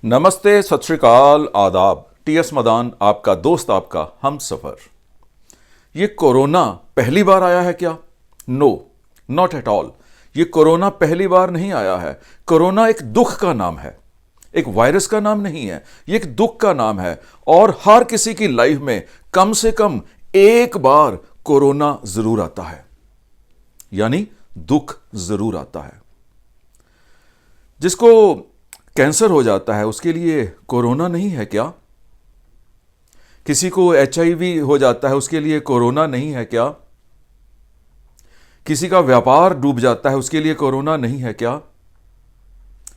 नमस्ते, सत श्री अकाल, आदाब। टीएस मदान, आपका दोस्त, आपका हम सफर। ये कोरोना पहली बार आया है क्या? No, not at all. ये कोरोना पहली बार नहीं आया है। कोरोना एक दुख का नाम है, एक वायरस का नाम नहीं है। ये एक दुख का नाम है और हर किसी की लाइफ में कम से कम एक बार कोरोना जरूर आता है, यानी दुख जरूर आता है। जिसको कैंसर हो जाता है उसके लिए कोरोना नहीं है क्या? किसी को HIV हो जाता है उसके लिए कोरोना नहीं है क्या? किसी का व्यापार डूब जाता है उसके लिए कोरोना नहीं है क्या?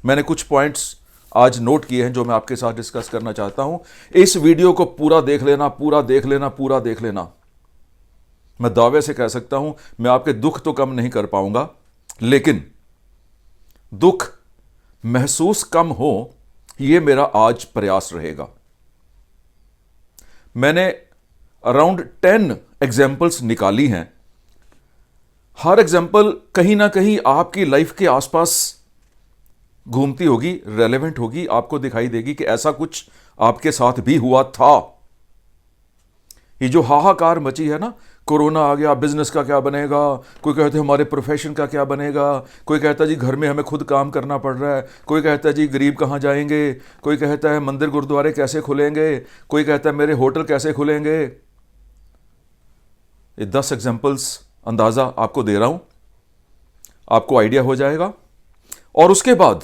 मैंने कुछ पॉइंट्स आज नोट किए हैं जो मैं आपके साथ डिस्कस करना चाहता हूं। इस वीडियो को पूरा देख लेना, पूरा देख लेना, पूरा देख लेना। मैं दावे से कह सकता हूं, मैं आपके दुख तो कम नहीं कर पाऊंगा, लेकिन दुख महसूस कम हो, यह मेरा आज प्रयास रहेगा। मैंने अराउंड 10 एग्जाम्पल्स निकाली हैं। हर एग्जाम्पल कहीं ना कहीं आपकी लाइफ के आसपास घूमती होगी, रेलेवेंट होगी, आपको दिखाई देगी कि ऐसा कुछ आपके साथ भी हुआ था। ये जो हाहाकार मची है ना, कोरोना आ गया, बिजनेस का क्या बनेगा, कोई कहते हैं हमारे प्रोफेशन का क्या बनेगा, कोई कहता है जी घर में हमें खुद काम करना पड़ रहा है, कोई कहता है जी गरीब कहाँ जाएंगे, कोई कहता है मंदिर गुरुद्वारे कैसे खुलेंगे, कोई कहता है मेरे होटल कैसे खुलेंगे। ये 10 एग्जाम्पल्स अंदाज़ा आपको दे रहा हूं, आपको आइडिया हो जाएगा। और उसके बाद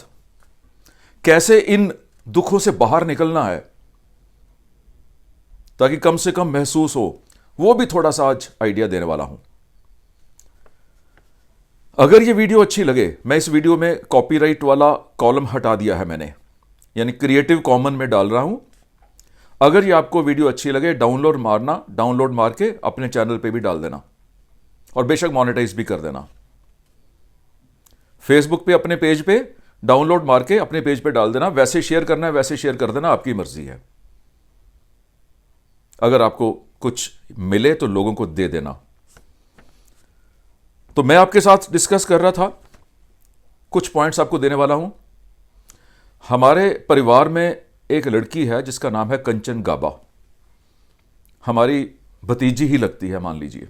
कैसे इन दुखों से बाहर निकलना है ताकि कम से कम महसूस हो, वो भी थोड़ा सा आज आइडिया देने वाला हूं। अगर ये वीडियो अच्छी लगे, मैं इस वीडियो में कॉपीराइट वाला कॉलम हटा दिया है मैंने, यानी क्रिएटिव कॉमन में डाल रहा हूं। अगर ये आपको वीडियो अच्छी लगे, डाउनलोड मारना, डाउनलोड मार के अपने चैनल पे भी डाल देना और बेशक मोनेटाइज भी कर देना। फेसबुक पे अपने पेज पे डाउनलोड मार के अपने पेज पे डाल देना। वैसे शेयर करना है वैसे शेयर कर देना, आपकी मर्जी है। अगर आपको कुछ मिले तो लोगों को दे देना। तो मैं आपके साथ डिस्कस कर रहा था, कुछ पॉइंट्स आपको देने वाला हूं। हमारे परिवार में एक लड़की है जिसका नाम है कंचन गाबा। हमारी भतीजी ही लगती है, मान लीजिए।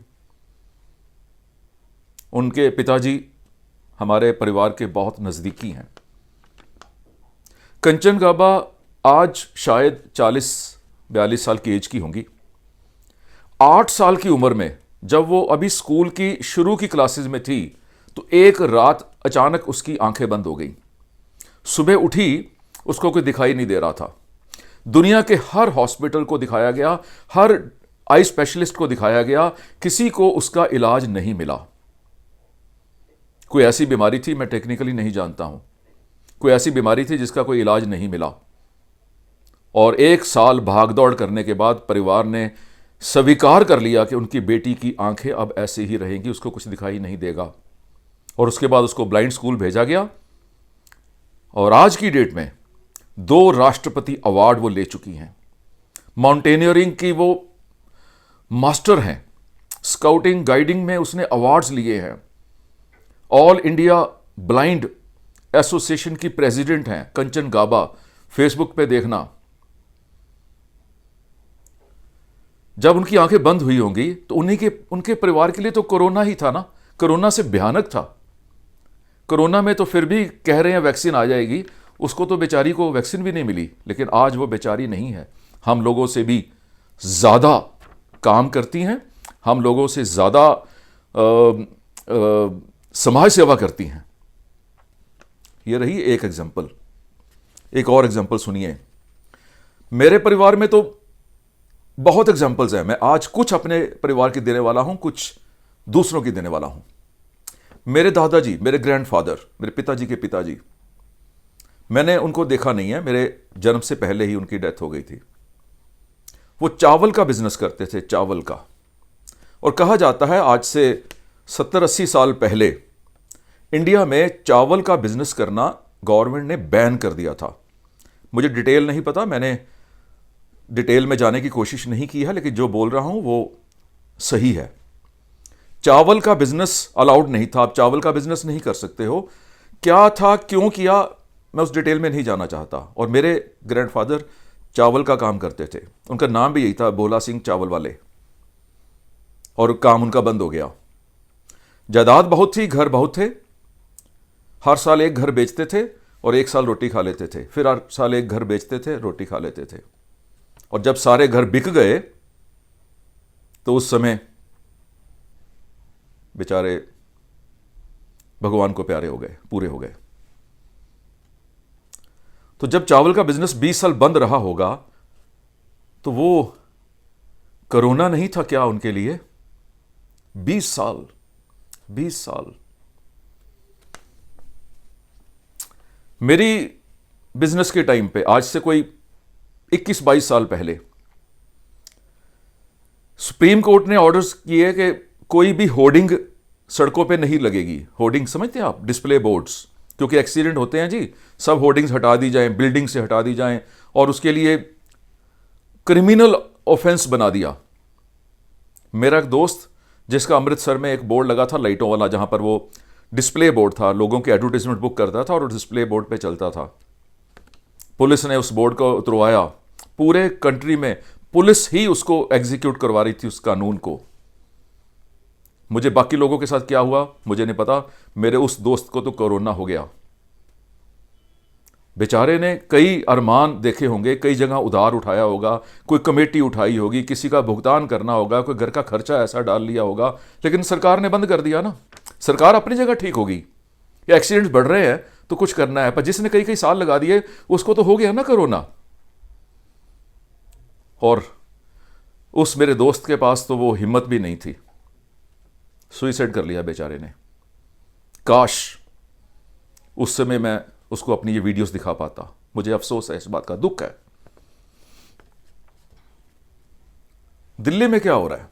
उनके पिताजी हमारे परिवार के बहुत नजदीकी हैं। कंचन गाबा आज शायद 40-42 साल की एज की होंगी। 8 साल की उम्र में जब वो अभी स्कूल की शुरू की क्लासेस में थी तो एक रात अचानक उसकी आंखें बंद हो गई। सुबह उठी, उसको कोई दिखाई नहीं दे रहा था। दुनिया के हर हॉस्पिटल को दिखाया गया, हर आई स्पेशलिस्ट को दिखाया गया, किसी को उसका इलाज नहीं मिला। कोई ऐसी बीमारी थी, मैं टेक्निकली नहीं जानता हूं, कोई ऐसी बीमारी थी जिसका कोई इलाज नहीं मिला। और 1 साल भागदौड़ करने के बाद परिवार ने स्वीकार कर लिया कि उनकी बेटी की आंखें अब ऐसे ही रहेंगी, उसको कुछ दिखाई नहीं देगा। और उसके बाद उसको ब्लाइंड स्कूल भेजा गया और आज की डेट में 2 राष्ट्रपति अवार्ड वो ले चुकी हैं। माउंटेनियरिंग की वो मास्टर हैं, स्काउटिंग गाइडिंग में उसने अवार्ड्स लिए हैं। ऑल इंडिया ब्लाइंड एसोसिएशन की प्रेसिडेंट हैं कंचन गाबा। फेसबुक पे देखना। जब उनकी आंखें बंद हुई होंगी तो उनके परिवार के लिए तो कोरोना ही था ना, कोरोना से भयानक था। कोरोना में तो फिर भी कह रहे हैं वैक्सीन आ जाएगी, उसको तो बेचारी को वैक्सीन भी नहीं मिली। लेकिन आज वो बेचारी नहीं है, हम लोगों से भी ज़्यादा काम करती हैं, हम लोगों से ज़्यादा समाज सेवा करती हैं। ये रही एक एग्जाम्पल। एक और एग्जाम्पल सुनिए। मेरे परिवार में तो बहुत एग्जाम्पल्स हैं। मैं आज कुछ अपने परिवार की देने वाला हूं, कुछ दूसरों की देने वाला हूं। मेरे दादाजी, मेरे ग्रैंडफादर, मेरे पिताजी के पिताजी, मैंने उनको देखा नहीं है, मेरे जन्म से पहले ही उनकी डेथ हो गई थी। वो चावल का बिजनेस करते थे, चावल का। और कहा जाता है आज से 70-80 साल पहले इंडिया में चावल का बिजनेस करना गवर्नमेंट ने बैन कर दिया था। मुझे डिटेल नहीं पता, मैंने डिटेल में जाने की कोशिश नहीं की है, लेकिन जो बोल रहा हूं वो सही है। चावल का बिजनेस अलाउड नहीं था, आप चावल का बिजनेस नहीं कर सकते हो। क्या था, क्यों किया, मैं उस डिटेल में नहीं जाना चाहता। और मेरे ग्रैंडफादर चावल का काम करते थे, उनका नाम भी यही था, भोला सिंह चावल वाले, और काम उनका बंद हो गया। जायदाद बहुत थी, घर बहुत थे, हर साल एक घर बेचते थे और एक साल रोटी खा लेते थे, फिर हर साल एक घर बेचते थे, रोटी खा लेते थे। और जब सारे घर बिक गए तो उस समय बेचारे भगवान को प्यारे हो गए, पूरे हो गए। तो जब चावल का बिजनेस 20 साल बंद रहा होगा तो वो कोरोना नहीं था क्या उनके लिए? 20 साल, 20 साल। मेरी बिजनेस के टाइम पे, आज से कोई 21-22 साल पहले, सुप्रीम कोर्ट ने ऑर्डर्स किए कि कोई भी होर्डिंग सड़कों पे नहीं लगेगी। होर्डिंग समझते हैं आप? डिस्प्ले बोर्ड्स, क्योंकि एक्सीडेंट होते हैं जी, सब होर्डिंग्स हटा दी जाएं, बिल्डिंग से हटा दी जाएं, और उसके लिए क्रिमिनल ऑफेंस बना दिया। मेरा एक दोस्त जिसका अमृतसर में एक बोर्ड लगा था लाइटों वाला, जहां पर वो डिस्प्ले बोर्ड था, लोगों के एडवर्टाइजमेंट बुक करता था और डिस्प्ले बोर्ड पे चलता था। पुलिस ने उस बोर्ड को उतरवाया। पूरे कंट्री में पुलिस ही उसको एग्जीक्यूट करवा रही थी, उस कानून को। मुझे बाकी लोगों के साथ क्या हुआ मुझे नहीं पता, मेरे उस दोस्त को तो कोरोना हो गया। बेचारे ने कई अरमान देखे होंगे, कई जगह उधार उठाया होगा, कोई कमेटी उठाई होगी, किसी का भुगतान करना होगा, कोई घर का खर्चा ऐसा डाल लिया होगा, लेकिन सरकार ने बंद कर दिया ना। सरकार अपनी जगह ठीक होगी, ये एक्सीडेंट्स बढ़ रहे हैं तो कुछ करना है, पर जिसने कई कई साल लगा दिए उसको तो हो गया ना कोरोना। और उस मेरे दोस्त के पास तो वो हिम्मत भी नहीं थी, सुइसाइड कर लिया बेचारे ने। काश उस समय मैं उसको अपनी ये वीडियोस दिखा पाता। मुझे अफसोस है, इस बात का दुख है। दिल्ली में क्या हो रहा है?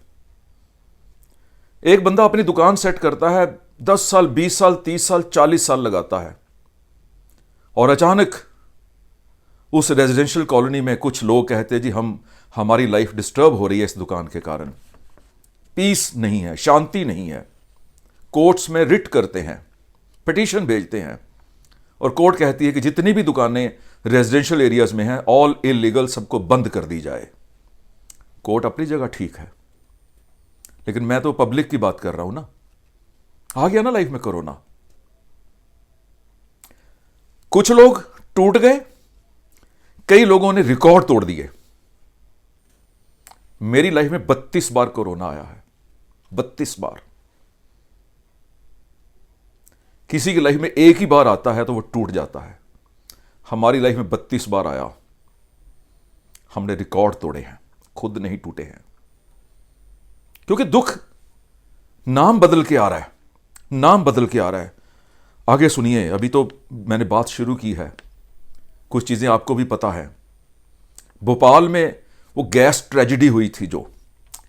एक बंदा अपनी दुकान सेट करता है, 10 साल, 20 साल, 30 साल, 40 साल लगाता है, और अचानक उस रेजिडेंशियल कॉलोनी में कुछ लोग कहते हैं जी हमारी लाइफ डिस्टर्ब हो रही है इस दुकान के कारण, पीस नहीं है, शांति नहीं है। कोर्ट्स में रिट करते हैं, पिटीशन भेजते हैं, और कोर्ट कहती है कि जितनी भी दुकानें रेजिडेंशियल एरियाज में हैं ऑल इलीगल, सबको बंद कर दी जाए। कोर्ट अपनी जगह ठीक है, लेकिन मैं तो पब्लिक की बात कर रहा हूं ना। आ गया ना लाइफ में कोरोना, कुछ लोग टूट गए, कई लोगों ने रिकॉर्ड तोड़ दिए। मेरी लाइफ में 32 बार कोरोना आया है, 32 बार। किसी की लाइफ में एक ही बार आता है तो वो टूट जाता है, हमारी लाइफ में 32 बार आया। हमने रिकॉर्ड तोड़े हैं, खुद नहीं टूटे हैं। क्योंकि दुख नाम बदल के आ रहा है, नाम बदल के आ रहा है। आगे सुनिए, अभी तो मैंने बात शुरू की है, कुछ चीजें आपको भी पता है। भोपाल में वो गैस ट्रेजेडी हुई थी, जो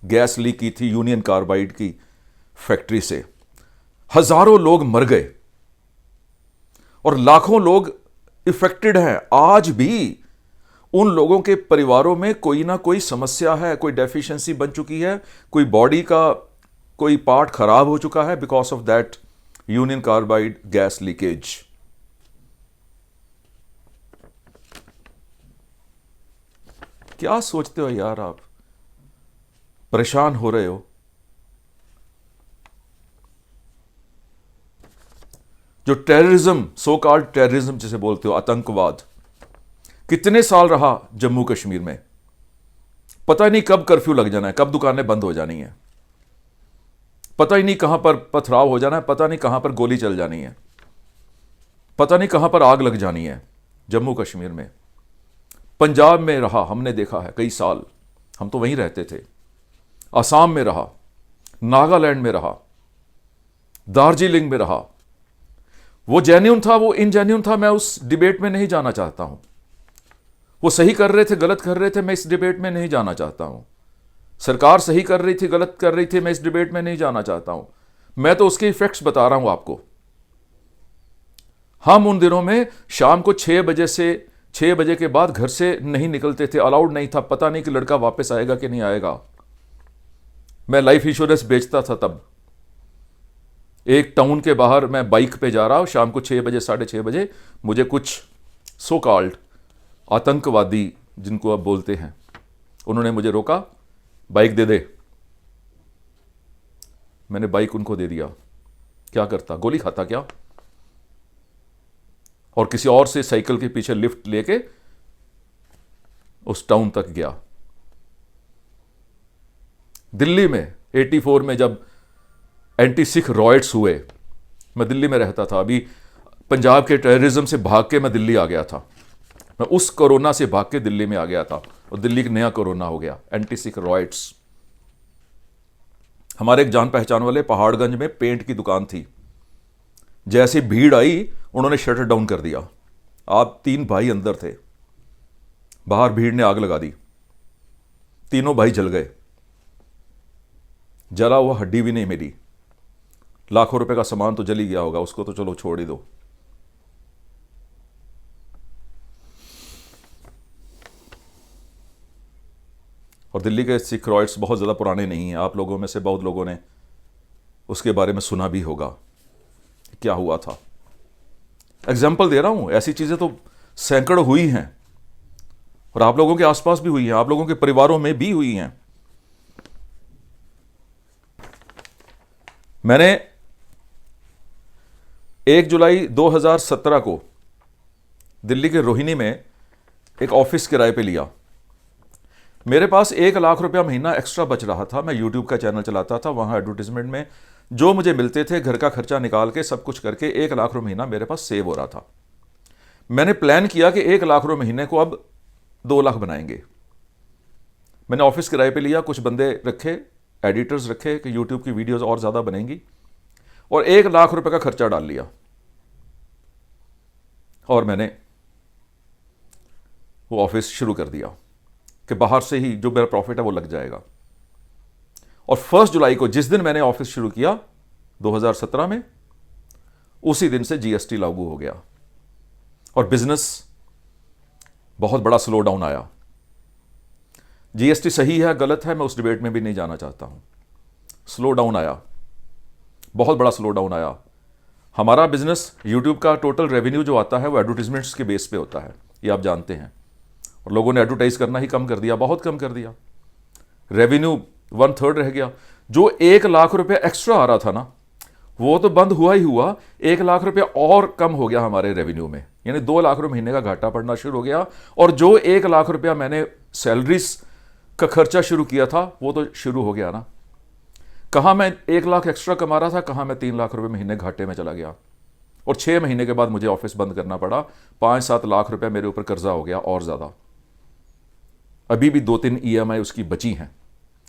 गैस लीक की थी यूनियन कार्बाइड की फैक्ट्री से, हजारों लोग मर गए और लाखों लोग इफेक्टेड हैं। आज भी उन लोगों के परिवारों में कोई ना कोई समस्या है, कोई डेफिशिएंसी बन चुकी है, कोई बॉडी का कोई पार्ट खराब हो चुका है because of that union carbide gas leakage. क्या सोचते हो यार आप? परेशान हो रहे हो। जो टेररिज्म, सो कॉल्ड टेररिज्म जिसे बोलते हो, आतंकवाद, कितने साल रहा जम्मू कश्मीर में। पता ही नहीं कब कर्फ्यू लग जाना है, कब दुकानें बंद हो जानी है, पता ही नहीं कहां पर पथराव हो जाना है, पता नहीं कहां पर गोली चल जानी है, पता नहीं कहां पर आग लग जानी है। जम्मू कश्मीर में, पंजाब में रहा, हमने देखा है कई साल, हम तो वहीं रहते थे। असम में रहा, नागालैंड में रहा, दार्जिलिंग में रहा। वो जेन्युइन था, वो इनजेन्युइन था, मैं उस डिबेट में नहीं जाना चाहता हूं। वो सही कर रहे थे, गलत कर रहे थे, मैं इस डिबेट में नहीं जाना चाहता हूं। सरकार सही कर रही थी, गलत कर रही थी, मैं इस डिबेट में नहीं जाना चाहता हूं। मैं तो उसके इफेक्ट्स बता रहा हूं आपको। हम उन दिनों में शाम को 6 बजे से 6 बजे के बाद घर से नहीं निकलते थे, अलाउड नहीं था। पता नहीं कि लड़का वापस आएगा कि नहीं आएगा। मैं लाइफ इंश्योरेंस बेचता था तब। एक टाउन के बाहर मैं बाइक पे जा रहा हूं, शाम को 6 बजे, 6:30 बजे, मुझे कुछ सो कॉल्ड आतंकवादी जिनको आप बोलते हैं, उन्होंने मुझे रोका, बाइक दे दे। मैंने बाइक उनको दे दिया। क्या करता, गोली खाता क्या? और किसी और से साइकिल के पीछे लिफ्ट लेके उस टाउन तक गया। दिल्ली में 84 में जब एंटी सिख रॉयट्स हुए, मैं दिल्ली में रहता था, अभी पंजाब के टेररिज्म से भाग के मैं दिल्ली आ गया था। मैं उस कोरोना से भाग के दिल्ली में आ गया था और दिल्ली का नया कोरोना हो गया, एंटी सिख रॉयट्स। हमारे एक जान पहचान वाले पहाड़गंज में पेंट की दुकान थी, जैसे भीड़ आई उन्होंने शटर डाउन कर दिया। आप 3 भाई अंदर थे, बाहर भीड़ ने आग लगा दी, तीनों भाई जल गए, जला हुआ हड्डी भी नहीं मिली। लाखों रुपए का सामान तो जल ही गया होगा, उसको तो चलो छोड़ ही दो। और दिल्ली के सिख रॉयट्स बहुत ज़्यादा पुराने नहीं हैं, आप लोगों में से बहुत लोगों ने उसके बारे में सुना भी होगा क्या हुआ था। एग्जाम्पल दे रहा हूं, ऐसी चीज़ें तो सैकड़ों हुई हैं और आप लोगों के आसपास भी हुई हैं, आप लोगों के परिवारों में भी हुई हैं। मैंने 1 जुलाई 2017 को दिल्ली के रोहिणी में एक ऑफिस किराए पे लिया। मेरे पास 1 लाख रुपया महीना एक्स्ट्रा बच रहा था। मैं यूट्यूब का चैनल चलाता था, वहाँ एडवर्टीजमेंट में जो मुझे मिलते थे, घर का खर्चा निकाल के सब कुछ करके 1 लाख रुपये महीना मेरे पास सेव हो रहा था। मैंने प्लान किया कि 1 लाख रुपये महीने को अब 2 लाख बनाएंगे। मैंने ऑफिस किराए पे लिया, कुछ बंदे रखे, एडिटर्स रखे कि यूट्यूब की वीडियोस और ज़्यादा बनेंगी, और 1 लाख रुपये का खर्चा डाल लिया। और मैंने वो ऑफिस शुरू कर दिया कि बाहर से ही जो मेरा प्रॉफिट है वो लग जाएगा। और 1 जुलाई को जिस दिन मैंने ऑफिस शुरू किया 2017 में, उसी दिन से जीएसटी लागू हो गया और बिजनेस बहुत बड़ा स्लो डाउन आया। जीएसटी सही है गलत है मैं उस डिबेट में भी नहीं जाना चाहता हूं। स्लो डाउन आया, बहुत बड़ा स्लो डाउन आया। हमारा बिजनेस, यूट्यूब का टोटल रेवेन्यू जो आता है वो एडवर्टीजमेंट्स के बेस पे होता है, ये आप जानते हैं। और लोगों ने एडवर्टाइज करना ही कम कर दिया, बहुत कम कर दिया। रेवेन्यू 1/3 रह गया। जो 1 लाख रुपया एक्स्ट्रा आ रहा था ना, वो तो बंद हुआ ही हुआ, 1 लाख रुपया और कम हो गया हमारे रेवेन्यू में, यानी 2 लाख रुपये महीने का घाटा पड़ना शुरू हो गया। और जो 1 लाख रुपया मैंने सैलरीज का खर्चा शुरू किया था वो तो शुरू हो गया ना। कहाँ मैं 1 लाख एक्स्ट्रा कमा रहा था, कहाँ मैं 3 लाख रुपये महीने घाटे में चला गया। और 6 महीने के बाद मुझे ऑफिस बंद करना पड़ा। 5-7 लाख रुपया मेरे ऊपर कर्जा हो गया और ज़्यादा। अभी भी 2-3 EMI उसकी बची हैं,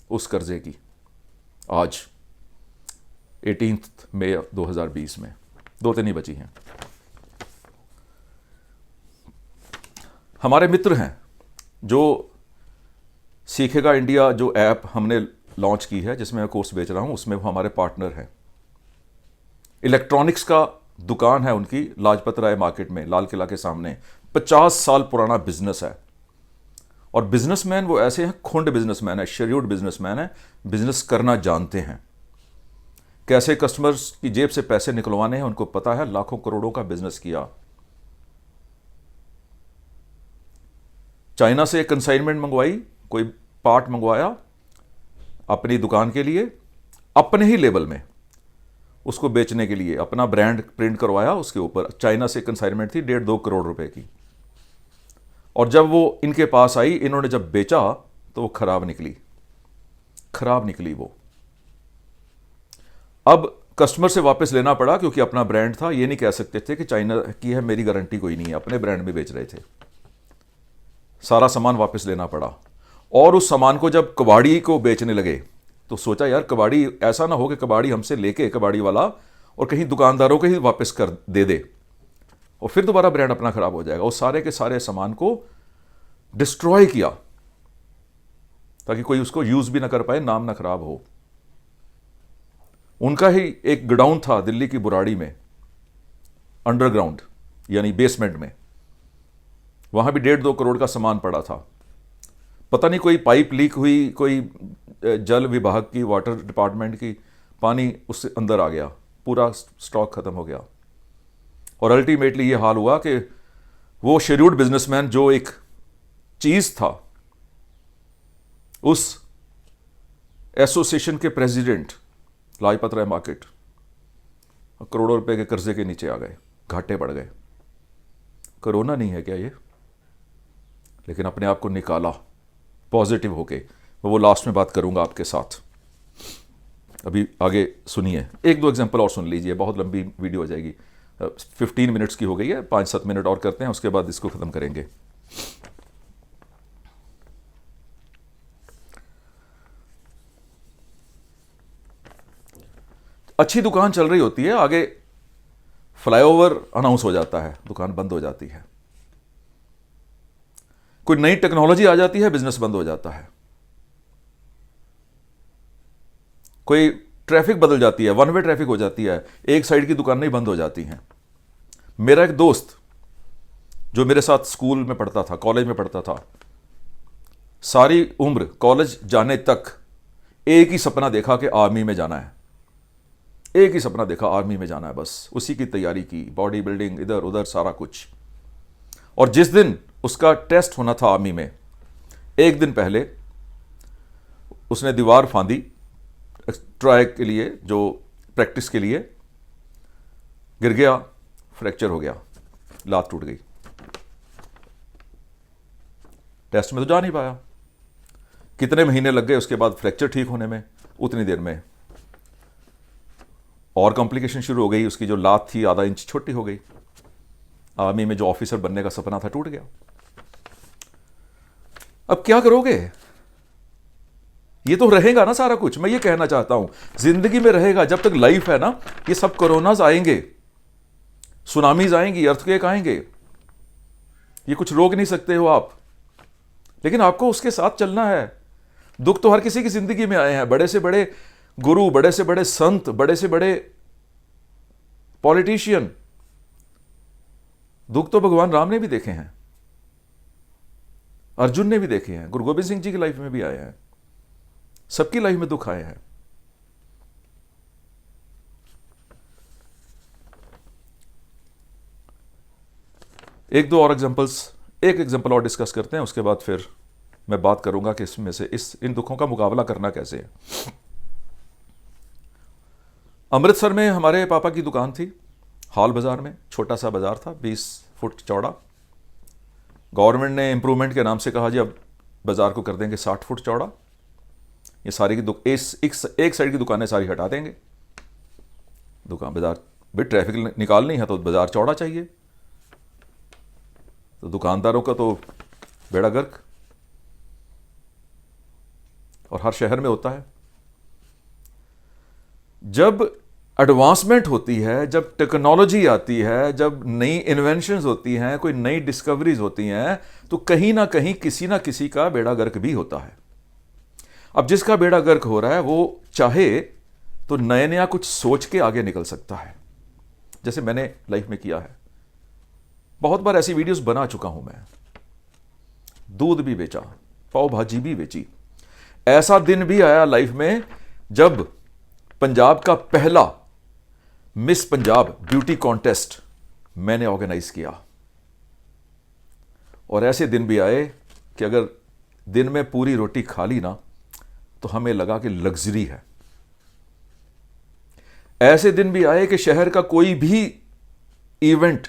उस कर्जे की। आज 18 मई 2020 में 2-3 ही बची हैं। हमारे मित्र हैं जो सीखेगा इंडिया, जो ऐप हमने लॉन्च की है जिसमें मैं कोर्स बेच रहा हूं, उसमें वो हमारे पार्टनर हैं। इलेक्ट्रॉनिक्स का दुकान है उनकी, लाजपत राय मार्केट में, लाल किला के सामने। 50 साल पुराना बिजनेस है। और बिजनेसमैन वो ऐसे हैं, खुंड बिजनेसमैन है, शेड्यूल्ड बिजनेसमैन है, बिजनेस करना जानते हैं, कैसे कस्टमर्स की जेब से पैसे निकलवाने हैं उनको पता है। लाखों करोड़ों का बिजनेस किया। चाइना से एक कंसाइनमेंट मंगवाई, कोई पार्ट मंगवाया अपनी दुकान के लिए, अपने ही लेवल में उसको बेचने के लिए अपना ब्रांड प्रिंट करवाया उसके ऊपर। चाइना से कंसाइनमेंट थी 1.5-2 करोड़ रुपए की। और जब वो इनके पास आई, इन्होंने जब बेचा तो वो खराब निकली वो। अब कस्टमर से वापस लेना पड़ा क्योंकि अपना ब्रांड था। ये नहीं कह सकते थे कि चाइना की है, मेरी गारंटी कोई नहीं है, अपने ब्रांड में बेच रहे थे। सारा सामान वापस लेना पड़ा। और उस सामान को जब कबाड़ी को बेचने लगे तो सोचा यार कबाड़ी, ऐसा ना हो कि कबाड़ी हमसे लेके कबाड़ी वाला और कहीं दुकानदारों को ही वापस कर दे और फिर दोबारा ब्रांड अपना खराब हो जाएगा। उस सारे के सारे सामान को डिस्ट्रॉय किया ताकि कोई उसको यूज भी ना कर पाए, नाम ना खराब हो। उनका ही एक गोडाउन था दिल्ली की बुराड़ी में, अंडरग्राउंड यानी बेसमेंट में। वहां भी 1.5-2 करोड़ का सामान पड़ा था। पता नहीं कोई पाइप लीक हुई, कोई जल विभाग की, वाटर डिपार्टमेंट की, पानी उससे अंदर आ गया, पूरा स्टॉक खत्म हो गया। और अल्टीमेटली ये हाल हुआ कि वो शेड्यूल्ड बिजनेसमैन जो एक चीज था, उस एसोसिएशन के प्रेसिडेंट लाजपत राय मार्केट करोड़ों रुपए के कर्जे के नीचे आ गए, घाटे पड़ गए। कोरोना नहीं है क्या ये? लेकिन अपने आप को निकाला पॉजिटिव होके। मैं वो लास्ट में बात करूंगा आपके साथ। अभी आगे सुनिए, एक दो एग्जांपल और सुन लीजिए, बहुत लंबी वीडियो हो जाएगी, 15 मिनट्स की हो गई है, 5-7 मिनट और करते हैं, उसके बाद इसको ख़त्म करेंगे। अच्छी दुकान चल रही होती है, आगे फ्लाईओवर अनाउंस हो जाता है, दुकान बंद हो जाती है। कोई नई टेक्नोलॉजी आ जाती है, बिजनेस बंद हो जाता है। कोई ट्रैफिक बदल जाती है, वन वे ट्रैफिक हो जाती है, एक साइड की दुकानें बंद हो जाती हैं। मेरा एक दोस्त जो मेरे साथ स्कूल में पढ़ता था, कॉलेज में पढ़ता था, सारी उम्र कॉलेज जाने तक एक ही सपना देखा कि आर्मी में जाना है। एक ही सपना देखा, आर्मी में जाना है, बस उसी की तैयारी की, बॉडी बिल्डिंग, इधर उधर सारा कुछ। और जिस दिन उसका टेस्ट होना था आर्मी में, एक दिन पहले उसने दीवार फांदी ट्राई के लिए, जो प्रैक्टिस के लिए, गिर गया, फ्रैक्चर हो गया, लात टूट गई। टेस्ट में तो जा नहीं पाया। कितने महीने लग गए उसके बाद फ्रैक्चर ठीक होने में, उतनी देर में और कॉम्प्लिकेशन शुरू हो गई। उसकी जो लात थी आधा इंच छोटी हो गई। आर्मी में जो ऑफिसर बनने का सपना था टूट गया। अब क्या करोगे? ये तो रहेगा ना सारा कुछ। मैं ये कहना चाहता हूं, जिंदगी में रहेगा, जब तक लाइफ है ना। ये सब कोरोनाज आएंगे, सुनामीज आएंगी, अर्थक्वेक आएंगे, ये कुछ रोक नहीं सकते हो आप, लेकिन आपको उसके साथ चलना है। दुख तो हर किसी की जिंदगी में आए हैं, बड़े से बड़े गुरु, बड़े से बड़े संत, बड़े से बड़े पॉलिटिशियन। दुख तो भगवान राम ने भी देखे हैं, अर्जुन ने भी देखे हैं, गुरु गोबिंद सिंह जी की लाइफ में भी आए हैं। सबकी लाइफ में दुख आए हैं। एक दो और एग्जांपल्स, एक एग्जांपल और डिस्कस करते हैं, उसके बाद फिर मैं बात करूंगा कि इसमें से इन दुखों का मुकाबला करना कैसे है। अमृतसर में हमारे पापा की दुकान थी, हाल बाजार में, छोटा सा बाजार था, 20 फुट चौड़ा। गवर्नमेंट ने इंप्रूवमेंट के नाम से कहा जी अब बाजार को कर देंगे 60 फुट चौड़ा। ये सारी की एक साइड की दुकानें सारी हटा देंगे। दुकान बाजार भी ट्रैफिक निकालनी है तो बाजार चौड़ा चाहिए, तो दुकानदारों का तो बेड़ा गर्क। और हर शहर में होता है। जब एडवांसमेंट होती है, जब टेक्नोलॉजी आती है, जब नई इन्वेंशंस होती हैं, कोई नई डिस्कवरीज होती हैं, तो कहीं ना कहीं किसी ना किसी का बेड़ा गर्क भी होता है। अब जिसका बेड़ा गर्क हो रहा है वो चाहे तो नया नया कुछ सोच के आगे निकल सकता है, जैसे मैंने लाइफ में किया है। बहुत बार ऐसी वीडियोस बना चुका हूं मैं। दूध भी बेचा, पाव भाजी भी बेची। ऐसा दिन भी आया लाइफ में जब पंजाब का पहला मिस पंजाब ब्यूटी कॉन्टेस्ट मैंने ऑर्गेनाइज किया। और ऐसे दिन भी आए कि अगर दिन में पूरी रोटी खा ली ना तो हमें लगा कि लग्जरी है। ऐसे दिन भी आए कि शहर का कोई भी इवेंट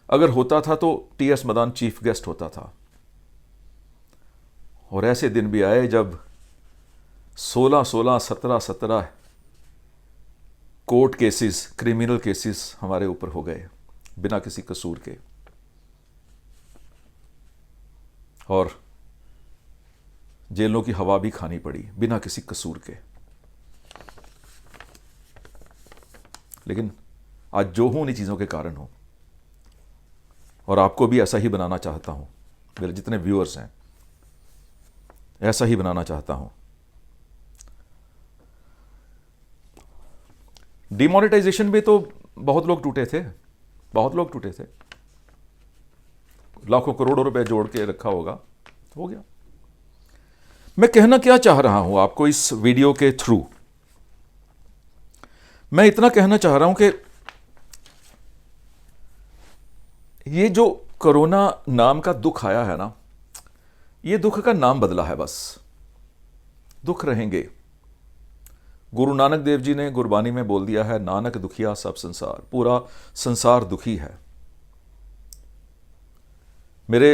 अगर होता था तो टीएस मदान चीफ गेस्ट होता था। और ऐसे दिन भी आए जब 16-16, 17-17 कोर्ट केसेस, क्रिमिनल केसेस हमारे ऊपर हो गए बिना किसी कसूर के। और जेलों की हवा भी खानी पड़ी बिना किसी कसूर के। लेकिन आज जो हूं उन्हीं चीज़ों के कारण हूं, और आपको भी ऐसा ही बनाना चाहता हूं। मेरे जितने व्यूअर्स हैं ऐसा ही बनाना चाहता हूं। डिमोनेटाइजेशन में तो बहुत लोग टूटे थे, बहुत लोग टूटे थे। लाखों करोड़ों रुपए जोड़ के रखा होगा, हो गया। मैं कहना क्या चाह रहा हूं आपको इस वीडियो के थ्रू, मैं इतना कहना चाह रहा हूं कि ये जो कोरोना नाम का दुख आया है ना, ये दुख का नाम बदला है बस। दुख रहेंगे। गुरु नानक देव जी ने गुरबानी में बोल दिया है, नानक दुखिया सब संसार, पूरा संसार दुखी है। मेरे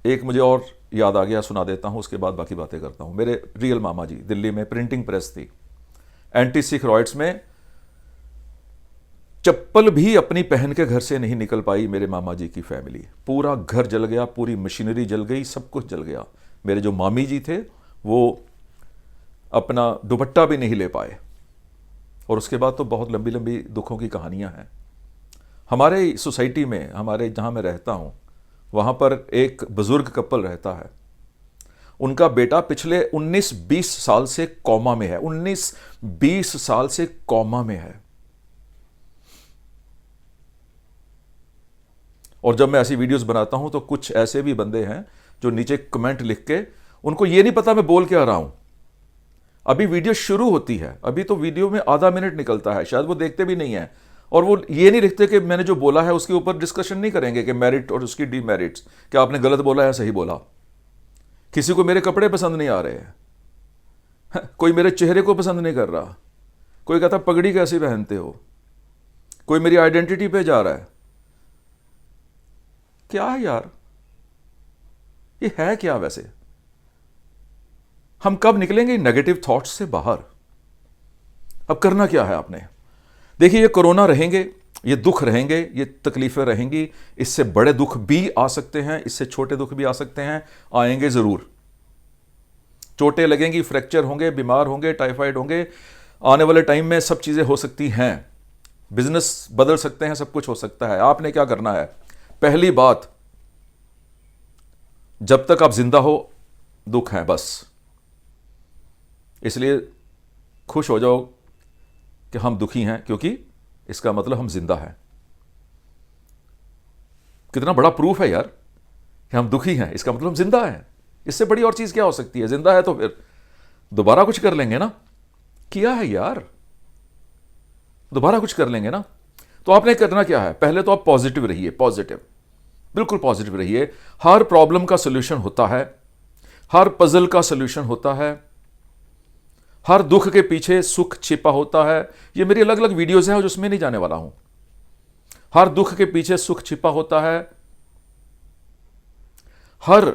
एक मुझे और याद आ गया, सुना देता हूं, उसके बाद बाकी बातें करता हूं। मेरे रियल मामा जी, दिल्ली में प्रिंटिंग प्रेस थी, एंटी सिख रॉयट्स में चप्पल भी अपनी पहन के घर से नहीं निकल पाई मेरे मामा जी की फैमिली। पूरा घर जल गया, पूरी मशीनरी जल गई, सब कुछ जल गया। मेरे जो मामी जी थे वो अपना दुपट्टा भी नहीं ले पाए। और उसके बाद तो बहुत लंबी लंबी दुखों की कहानियां हैं। हमारे सोसाइटी में, हमारे जहां मैं रहता हूं, वहां पर एक बुजुर्ग कपल रहता है। उनका बेटा पिछले 19-20 साल से कोमा में है। 19-20 साल से कोमा में है। और जब मैं ऐसी वीडियोस बनाता हूं तो कुछ ऐसे भी बंदे हैं जो नीचे कमेंट लिख के, उनको ये नहीं पता मैं बोल क्या रहा हूं। अभी वीडियो शुरू होती है, अभी तो वीडियो में आधा मिनट निकलता है, शायद वो देखते भी नहीं है। और वो ये नहीं लिखते कि मैंने जो बोला है उसके ऊपर डिस्कशन नहीं करेंगे कि मेरिट और उसकी डीमेरिट्स, क्या आपने गलत बोला है सही बोला। किसी को मेरे कपड़े पसंद नहीं आ रहे हैं, कोई मेरे चेहरे को पसंद नहीं कर रहा, कोई कहता पगड़ी कैसे पहनते हो, कोई मेरी आइडेंटिटी पे जा रहा है। क्या है यार, ये है क्या वैसे? हम कब निकलेंगे नेगेटिव थॉट्स से बाहर? अब करना क्या है आपने? देखिए, ये कोरोना रहेंगे, ये दुख रहेंगे, ये तकलीफें रहेंगी। इससे बड़े दुख भी आ सकते हैं, इससे छोटे दुख भी आ सकते हैं, आएंगे जरूर। चोटें लगेंगी, फ्रैक्चर होंगे, बीमार होंगे, टाइफाइड होंगे। आने वाले टाइम में सब चीजें हो सकती हैं, बिजनेस बदल सकते हैं, सब कुछ हो सकता है। आपने क्या करना है? पहली बात, जब तक आप जिंदा हो दुख है बस। इसलिए खुश हो जाओ कि हम दुखी हैं, क्योंकि इसका मतलब हम जिंदा हैं। कितना बड़ा प्रूफ है यार कि हम दुखी हैं, इसका मतलब हम जिंदा हैं। इससे बड़ी और चीज क्या हो सकती है? जिंदा है तो फिर दोबारा कुछ कर लेंगे ना। किया है यार, दोबारा कुछ कर लेंगे ना। तो आपने करना क्या है? पहले तो आप पॉजिटिव रहिए, पॉजिटिव, बिल्कुल पॉजिटिव रहिए। हर प्रॉब्लम का सोल्यूशन होता है, हर पजल का सोल्यूशन होता है, हर दुख के पीछे सुख छिपा होता है। ये मेरी अलग अलग वीडियोस हैं, जिसमें नहीं जाने वाला हूं। हर दुख के पीछे सुख छिपा होता है। हर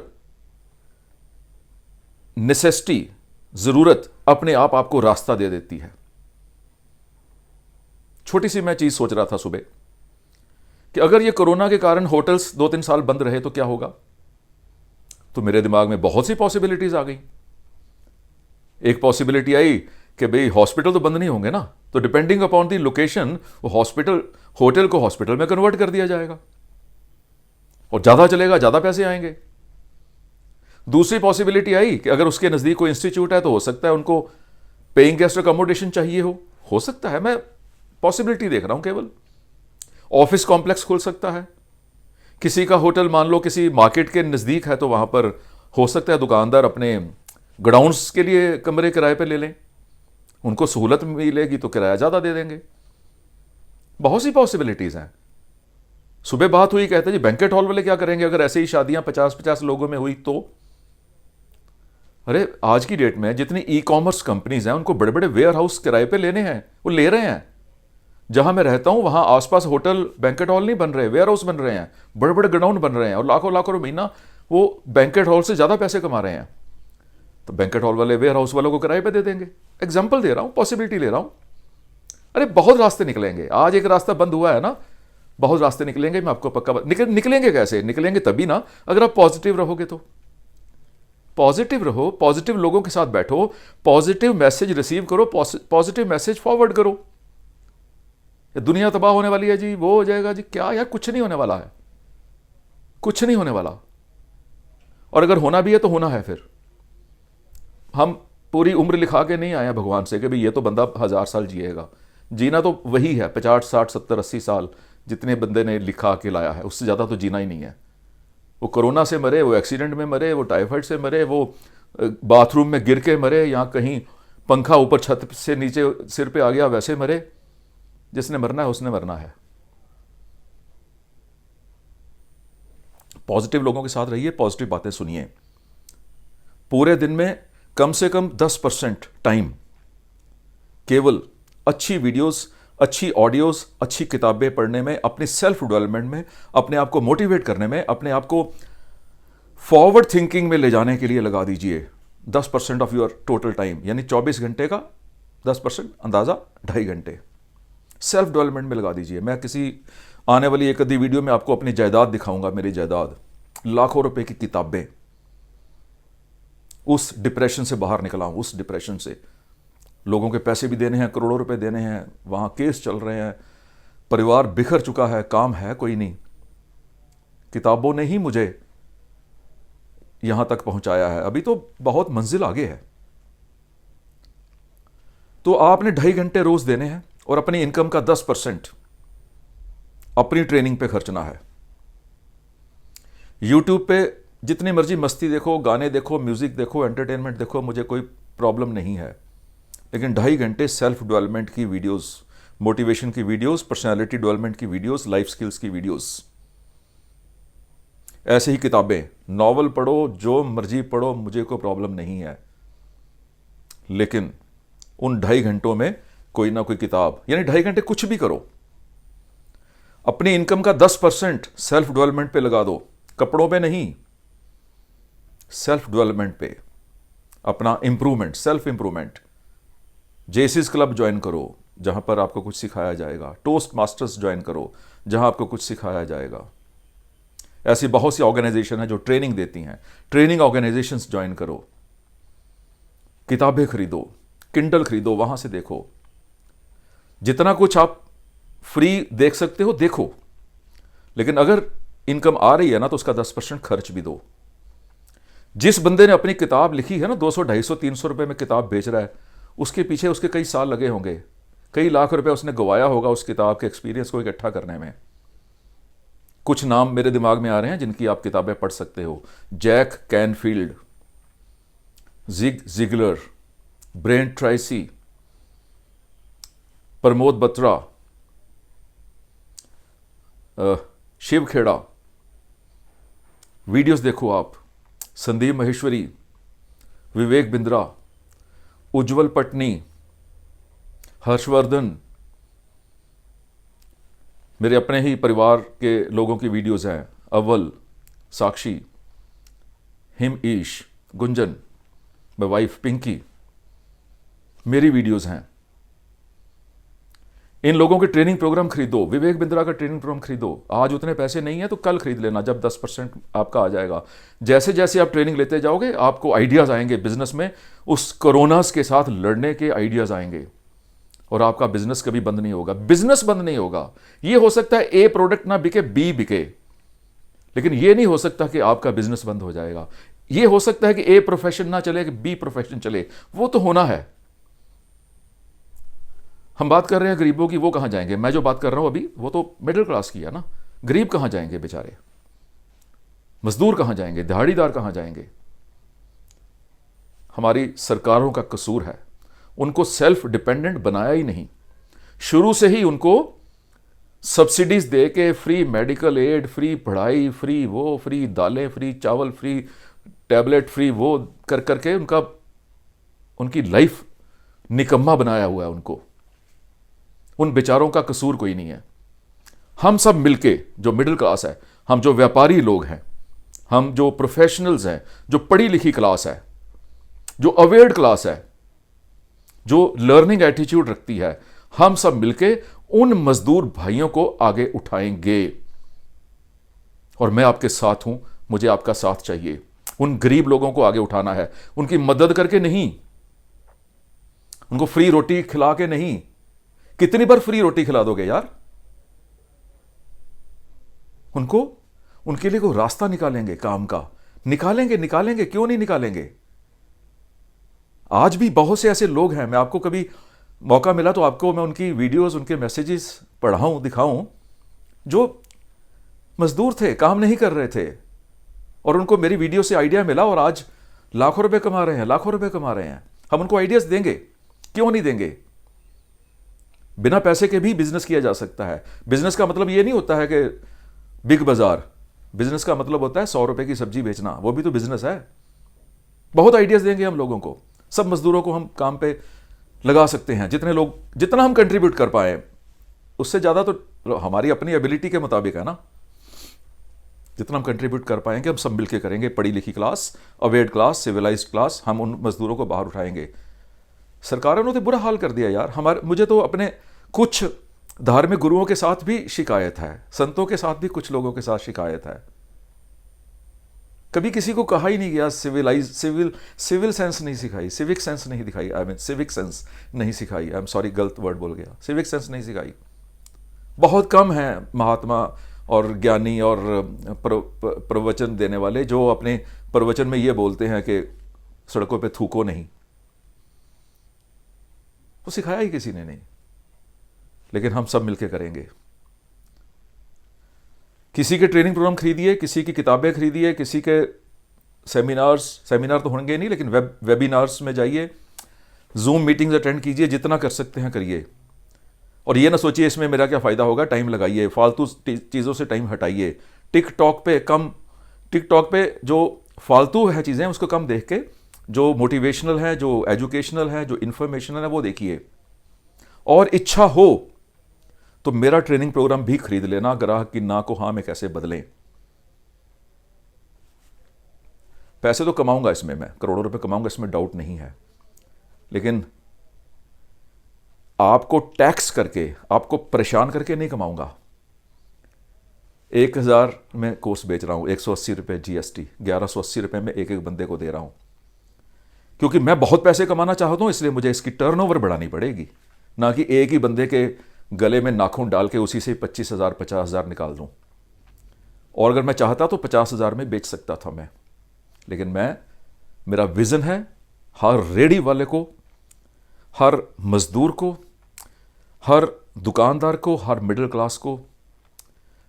नेसेसिटी, जरूरत अपने आप आपको रास्ता दे देती है। छोटी सी मैं चीज सोच रहा था सुबह कि अगर ये कोरोना के कारण होटल्स 2-3 साल बंद रहे तो क्या होगा। तो मेरे दिमाग में बहुत सी पॉसिबिलिटीज आ गई। एक पॉसिबिलिटी आई कि भाई हॉस्पिटल तो बंद नहीं होंगे ना, तो डिपेंडिंग अपॉन दी लोकेशन वो हॉस्पिटल, होटल को हॉस्पिटल में कन्वर्ट कर दिया जाएगा और ज्यादा चलेगा, ज्यादा पैसे आएंगे। दूसरी पॉसिबिलिटी आई कि अगर उसके नजदीक कोई इंस्टीट्यूट है तो हो सकता है उनको पेइंग गेस्ट अकोमोडेशन चाहिए हो सकता है। मैं पॉसिबिलिटी देख रहा हूं केवल। ऑफिस कॉम्प्लेक्स खुल सकता है। किसी का होटल मान लो किसी मार्केट के नजदीक है तो वहां पर हो सकता है दुकानदार अपने गोडाउन्स के लिए कमरे किराए पे ले लें, उनको सहूलत मिलेगी तो किराया ज्यादा दे देंगे। बहुत सी पॉसिबिलिटीज हैं। सुबह बात हुई, कहते जी बैंकेट हॉल वाले क्या करेंगे अगर ऐसे ही शादियां 50-50 लोगों में हुई तो? अरे आज की डेट में जितनी ई कॉमर्स कंपनीज हैं उनको बड़े बड़े वेयर हाउस किराए पे लेने हैं, वो ले रहे हैं। जहां मैं रहता हूं वहां आसपास होटल बैंकेट हॉल नहीं बन रहे, वेयर हाउस बन रहे हैं, बड़े बड़े गोडाउन बन रहे हैं और लाखों लाखों महीना वो बैंकेट हॉल से ज्यादा पैसे कमा रहे हैं। तो बैंकेट हॉल वाले वेयर हाउस वालों को किराए पे दे देंगे। एग्जाम्पल दे रहा हूं, पॉसिबिलिटी ले रहा हूं। अरे बहुत रास्ते निकलेंगे। आज एक रास्ता बंद हुआ है ना, बहुत रास्ते निकलेंगे। मैं आपको पक्का निकलेंगे कैसे? निकलेंगे तभी ना अगर आप पॉजिटिव रहोगे तो। पॉजिटिव रहो, पॉजिटिव लोगों के साथ बैठो, पॉजिटिव मैसेज रिसीव करो, पॉजिटिव मैसेज फॉरवर्ड करो। ये दुनिया तबाह होने वाली है जी, वो हो जाएगा जी, क्या यार, कुछ नहीं होने वाला है, कुछ नहीं होने वाला। और अगर होना भी है तो होना है फिर। हम पूरी उम्र लिखा के नहीं आए भगवान से कि भाई ये तो बंदा 1000 साल जिएगा। जीना तो वही है 50, 60, 70, 80 साल जितने बंदे ने लिखा के लाया है, उससे ज़्यादा तो जीना ही नहीं है। वो कोरोना से मरे, वो एक्सीडेंट में मरे, वो टाइफाइड से मरे, वो बाथरूम में गिर के मरे, या कहीं पंखा ऊपर छत से नीचे सिर पे आ गया वैसे मरे। जिसने मरना है उसने मरना है। पॉजिटिव लोगों के साथ रहिए, पॉजिटिव बातें सुनिए। पूरे दिन में कम से कम 10% टाइम केवल अच्छी वीडियोस, अच्छी ऑडियोस, अच्छी किताबें पढ़ने में, अपनी सेल्फ डेवलपमेंट में, अपने आप को मोटिवेट करने में, अपने आप को फॉरवर्ड थिंकिंग में ले जाने के लिए लगा दीजिए 10% ऑफ योर टोटल टाइम, यानी 24 घंटे का 10% अंदाजा 2.5 घंटे सेल्फ डेवलपमेंट में लगा दीजिए। मैं किसी आने वाली एक आधी वीडियो में आपको अपनी जायदाद दिखाऊंगा, मेरी जायदाद, लाखों रुपए की किताबें। उस डिप्रेशन से बाहर निकला हूं, उस डिप्रेशन से। लोगों के पैसे भी देने हैं, करोड़ों रुपए देने हैं, वहां केस चल रहे हैं, परिवार बिखर चुका है, काम है कोई नहीं। किताबों ने ही मुझे यहां तक पहुंचाया है, अभी तो बहुत मंजिल आगे है। तो आपने 2.5 घंटे रोज देने हैं और अपनी इनकम का 10% अपनी ट्रेनिंग पे खर्चना है। यूट्यूब पे जितनी मर्जी मस्ती देखो, गाने देखो, म्यूजिक देखो, एंटरटेनमेंट देखो, मुझे कोई प्रॉब्लम नहीं है, लेकिन 2.5 घंटे सेल्फ डेवलपमेंट की वीडियोस, मोटिवेशन की वीडियोस, पर्सनालिटी डेवलपमेंट की वीडियोस, लाइफ स्किल्स की वीडियोस, ऐसे ही किताबें, नॉवल पढ़ो, जो मर्जी पढ़ो, मुझे कोई प्रॉब्लम नहीं है, लेकिन उन 2.5 घंटों में कोई ना कोई किताब, यानी 2.5 घंटे कुछ भी करो। अपनी इनकम का 10% सेल्फ डेवलपमेंट पे लगा दो, कपड़ों पे नहीं, सेल्फ डेवलपमेंट पे, अपना improvement, self improvement. Jaycees club join करो, जहां पर आपको कुछ सिखाया जाएगा। टोस्ट मास्टर्स ज्वाइन करो, जहां आपको कुछ सिखाया जाएगा। ऐसी बहुत सी ऑर्गेनाइजेशन है जो ट्रेनिंग देती हैं, ट्रेनिंग ऑर्गेनाइजेशंस ज्वाइन करो। किताबें खरीदो, किंडल खरीदो, वहां से देखो। जितना कुछ आप फ्री देख सकते हो देखो, लेकिन अगर इनकम आ रही है ना तो उसका 10% खर्च भी दो। जिस बंदे ने अपनी किताब लिखी है ना, 200, 250, 300 रुपए में किताब बेच रहा है, उसके पीछे उसके कई साल लगे होंगे, कई लाख रुपए उसने गवाया होगा उस किताब के एक्सपीरियंस को इकट्ठा करने में। कुछ नाम मेरे दिमाग में आ रहे हैं जिनकी आप किताबें पढ़ सकते हो। Jack Canfield, Zig Ziglar, Brian Tracy, Pramod Batra, Shiv Khera. Videos देखो आप, संदीप महेश्वरी, विवेक बिंद्रा, उज्जवल पटनी, हर्षवर्धन, मेरे अपने ही परिवार के लोगों की वीडियोस हैं। Awwal, Sakshi, Himesh, Gunjan, my wife Pinky, मेरी वीडियोस हैं। इन लोगों के ट्रेनिंग प्रोग्राम खरीदो। विवेक बिंद्रा का ट्रेनिंग प्रोग्राम खरीदो। आज उतने पैसे नहीं है तो कल खरीद लेना, जब 10% आपका आ जाएगा। जैसे जैसे आप ट्रेनिंग लेते जाओगे आपको आइडियाज आएंगे बिजनेस में, उस कोरोनास के साथ लड़ने के आइडियाज आएंगे, और आपका बिजनेस कभी बंद नहीं होगा। बिजनेस बंद नहीं होगा। ये हो सकता है ए प्रोडक्ट ना बिके, बी बिके, लेकिन ये नहीं हो सकता कि आपका बिजनेस बंद हो जाएगा। ये हो सकता है कि ए प्रोफेशन ना चले कि बी प्रोफेशन चले, वो तो होना है। हम बात कर रहे हैं गरीबों की, वो कहां जाएंगे? मैं जो बात कर रहा हूं अभी वो तो मिडिल क्लास की है ना। गरीब कहां जाएंगे बेचारे? मजदूर कहां जाएंगे? दिहाड़ीदार कहां जाएंगे? हमारी सरकारों का कसूर है, उनको सेल्फ डिपेंडेंट बनाया ही नहीं। शुरू से ही उनको सब्सिडीज दे के फ्री मेडिकल एड, फ्री पढ़ाई, फ्री वो, फ्री दालें, फ्री चावल, फ्री टैबलेट, फ्री वो कर करके उनकी लाइफ निकम्मा बनाया हुआ है उनको। उन बेचारों का कसूर कोई नहीं है। हम सब मिलके, जो मिडिल क्लास है, हम जो व्यापारी लोग हैं, हम जो प्रोफेशनल्स हैं, जो पढ़ी लिखी क्लास है, जो अवेयर्ड क्लास है, जो लर्निंग एटीट्यूड रखती है, हम सब मिलके उन मजदूर भाइयों को आगे उठाएंगे। और मैं आपके साथ हूं, मुझे आपका साथ चाहिए। उन गरीब लोगों को आगे उठाना है, उनकी मदद करके नहीं, उनको फ्री रोटी खिला के नहीं। कितनी बार फ्री रोटी खिला दोगे यार? उनके लिए कोई रास्ता निकालेंगे काम का, निकालेंगे, क्यों नहीं निकालेंगे? आज भी बहुत से ऐसे लोग हैं, मैं आपको कभी मौका मिला तो आपको मैं उनकी वीडियोस, उनके मैसेजेस पढ़ाऊं, दिखाऊं, जो मजदूर थे, काम नहीं कर रहे थे, और उनको मेरी वीडियो से आइडिया मिला और आज लाखों रुपए कमा रहे हैं, लाखों रुपए कमा रहे हैं। हम उनको आइडियाज देंगे, क्यों नहीं देंगे? बिना पैसे के भी बिजनेस किया जा सकता है। बिजनेस का मतलब यह नहीं होता है कि बिग बाजार, बिजनेस का मतलब होता है 100 रुपए की सब्जी बेचना, वो भी तो बिजनेस है। बहुत आइडियाज देंगे हम लोगों को, सब मजदूरों को हम काम पे लगा सकते हैं, जितने लोग, जितना हम कंट्रीब्यूट कर पाए उससे ज़्यादा तो हमारी अपनी एबिलिटी के मुताबिक है ना। जितना हम कंट्रीब्यूट कर पाएंगे हम सब मिलके करेंगे। पढ़ी लिखी class, awared class, civilized class, हम उन मजदूरों को बाहर उठाएंगे। सरकारों ने तो बुरा हाल कर दिया यार। मुझे तो अपने कुछ धार्मिक गुरुओं के साथ भी शिकायत है, संतों के साथ भी कुछ लोगों के साथ शिकायत है। कभी किसी को कहा ही नहीं गया सिविल सेंस नहीं सिखाई, सिविक सेंस नहीं दिखाई, सिविक सेंस नहीं सिखाई, आई एम सॉरी गलत वर्ड बोल गया, सिविक सेंस नहीं सिखाई। बहुत कम है महात्मा और ज्ञानी और प्रवचन देने वाले जो अपने प्रवचन में ये बोलते हैं कि सड़कों पे थूको नहीं। वो सिखाया ही किसी ने नहीं, लेकिन हम सब मिलकर करेंगे। किसी के ट्रेनिंग प्रोग्राम खरीदिए, किसी की किताबें खरीदिए, किसी के सेमिनार तो होंगे नहीं, लेकिन वेबिनार्स में जाइए, जूम मीटिंग्स अटेंड कीजिए, जितना कर सकते हैं करिए। और ये ना सोचिए इसमें मेरा क्या फ़ायदा होगा, टाइम लगाइए, फालतू चीज़ों से टाइम हटाइए। टिकटॉक पे जो फालतू है चीज़ें उसको कम देख के जो मोटिवेशनल है, जो एजुकेशनल है, जो इन्फॉर्मेशनल है वो देखिए। और इच्छा हो तो मेरा ट्रेनिंग प्रोग्राम भी खरीद लेना, ग्राहक की ना को हाँ में कैसे बदलें। पैसे तो कमाऊंगा इसमें, मैं करोड़ों रुपए कमाऊंगा, इसमें डाउट नहीं है, लेकिन आपको टैक्स करके, आपको परेशान करके नहीं कमाऊंगा। 1000 में कोर्स बेच रहा हूं, 180 रुपये GST, 1180 रुपये में एक एक बंदे को दे रहा हूं, क्योंकि मैं बहुत पैसे कमाना चाहता हूं, इसलिए मुझे इसकी टर्नओवर बढ़ानी पड़ेगी, ना कि एक ही बंदे के गले में नाखून डाल के उसी से 25,000 50,000 निकाल दूं। और अगर मैं चाहता तो 50,000 में बेच सकता था मैं, लेकिन मेरा विजन है हर रेडी वाले को, हर मजदूर को, हर दुकानदार को, हर मिडिल क्लास को,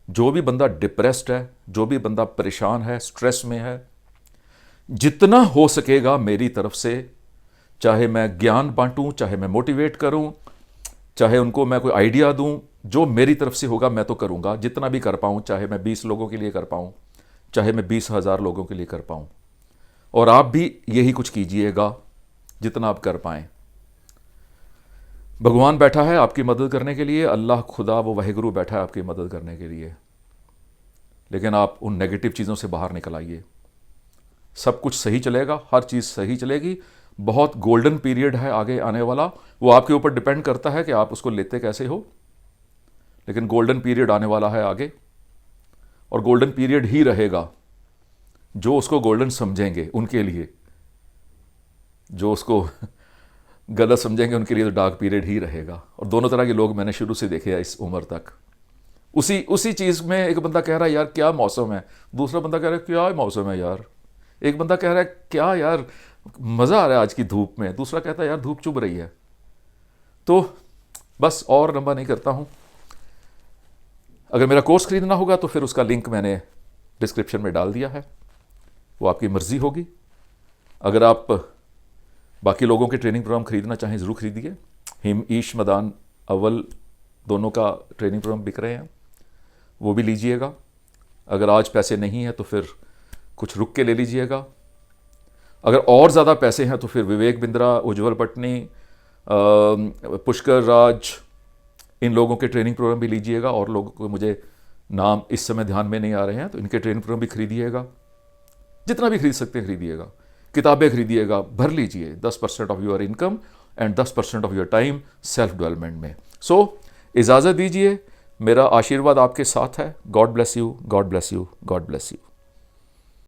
जो भी बंदा डिप्रेस्ड है, जो भी बंदा परेशान है, स्ट्रेस में है, जितना हो सकेगा मेरी तरफ से, चाहे मैं ज्ञान बांटूं, चाहे मैं मोटिवेट करूं, चाहे उनको मैं कोई आइडिया दूं, जो मेरी तरफ से होगा मैं तो करूंगा, जितना भी कर पाऊं, चाहे मैं 20 लोगों के लिए कर पाऊं, चाहे मैं 20,000 लोगों के लिए कर पाऊं। और आप भी यही कुछ कीजिएगा जितना आप कर पाएं। भगवान बैठा है आपकी मदद करने के लिए, अल्लाह खुदा वो वाहिगुरु बैठा है आपकी मदद करने के लिए, लेकिन आप उन नेगेटिव चीज़ों से बाहर निकल आइए। सब कुछ सही चलेगा, हर चीज़ सही चलेगी। बहुत गोल्डन पीरियड है आगे आने वाला, वो आपके ऊपर डिपेंड करता है कि आप उसको लेते कैसे हो, लेकिन गोल्डन पीरियड आने वाला है आगे, और गोल्डन पीरियड ही रहेगा। जो उसको गोल्डन समझेंगे उनके लिए, जो उसको गलत समझेंगे उनके लिए तो डार्क पीरियड ही रहेगा। और दोनों तरह के लोग मैंने शुरू से देखे हैं इस उम्र तक। उसी चीज़ में एक बंदा कह रहा है यार क्या मौसम है, दूसरा बंदा कह रहा है क्या मौसम है यार, एक बंदा कह रहा है क्या यार मज़ा आ रहा है आज की धूप में, दूसरा कहता है यार धूप चुभ रही है। तो बस और लंबा नहीं करता हूँ। अगर मेरा कोर्स खरीदना होगा तो फिर उसका लिंक मैंने डिस्क्रिप्शन में डाल दिया है, वो आपकी मर्ज़ी होगी। अगर आप बाकी लोगों के ट्रेनिंग प्रोग्राम खरीदना चाहें ज़रूर खरीदिए। हिम ईश मदान अव्वल दोनों का ट्रेनिंग प्रोग्राम बिक रहे हैं, वो भी लीजिएगा। अगर आज पैसे नहीं हैं तो फिर कुछ रुक के ले लीजिएगा। अगर और ज़्यादा पैसे हैं तो फिर विवेक बिंद्रा, उज्ज्वल पटनी, पुष्कर राज, इन लोगों के ट्रेनिंग प्रोग्राम भी लीजिएगा। और लोगों को मुझे नाम इस समय ध्यान में नहीं आ रहे हैं, तो इनके ट्रेनिंग प्रोग्राम भी खरीदिएगा, जितना भी खरीद सकते हैं खरीदिएगा। किताबें खरीदिएगा, भर लीजिए 10% of your income and 10% of your time self development में। सो इजाज़त दीजिए, मेरा आशीर्वाद आपके साथ है। God bless you, God bless you, God bless you.